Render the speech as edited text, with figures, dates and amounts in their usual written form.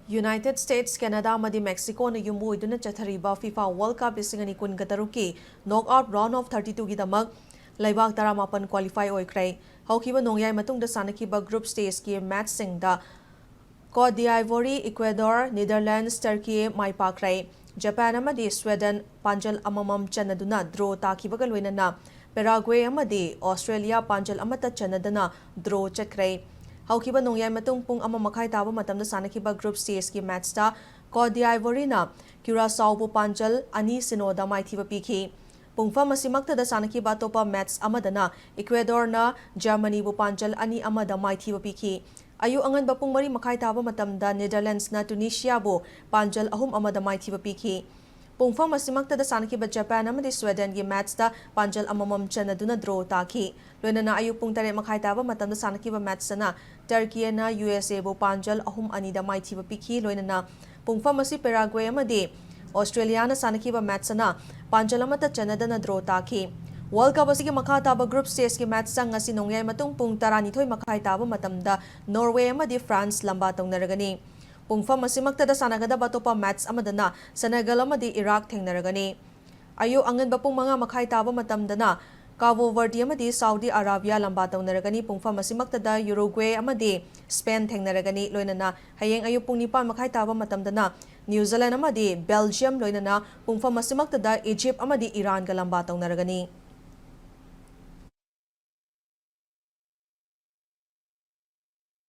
United States, Canada amadi Mexico na yumu iduna chathariba FIFA World Cup 2026 ki knockout round of 32 gidamak laibak 18 qualify oikrai haukiba nongyai matungda sanakiba group stage ki match singda Cote d'Ivoire, Ecuador, Netherlands, Turkiye maipakrai Japan amadi Sweden panjal amamam chanaduna draw takibaga loinana Paraguay amadi Australia panjal amata chanadana draw chakrai Haukiba nongyai matung pung ama makai taba matamda sanakiba group stage ki match ta Cote d'Ivoire na Curaçao bu panjal ani sinoda maithiba pikhi pungfa masimakta da sanakiba topa match amadana Ecuador na Germany bu panjal ani amada maithiba pikhi ayu angan bapung mari makai taba matamda Netherlands na Tunisia bu panjal ahum amada maithiba pikhi pungfa masimakta da sanakiba Japan amadi Sweden gi match da panjal amamam chanaduna draw taki loinana ayu pung tare makai taba matamda sanakiba match na Turkiye na USA bu panjal ahum anida maithiba pikhi loinana pungfa masi Paraguay amadi Australia na sanakiba match na panjal amata chanadana draw taki World Cup asigi makha taba group stage ki match sang ngasi nongyai matung pung taranithoi makai taba matamda Norway amadi France lamba tongnaragani pungfa masimakta da sanagada batopa match amadana Senegal amadi Iraq thengnaragani ayu angan bapung mga makai taba matamdana Cabo Verde amadi Saudi Arabia lamba tongnaragani pungfa masimakta da Uruguay amadi Spain thengnaragani loinana hayeng ayu pung nipan makai taba matamdana New Zealand amadi Belgium loinana pungfa masimakta da Egypt amadi Iran ga lamba tongnaragani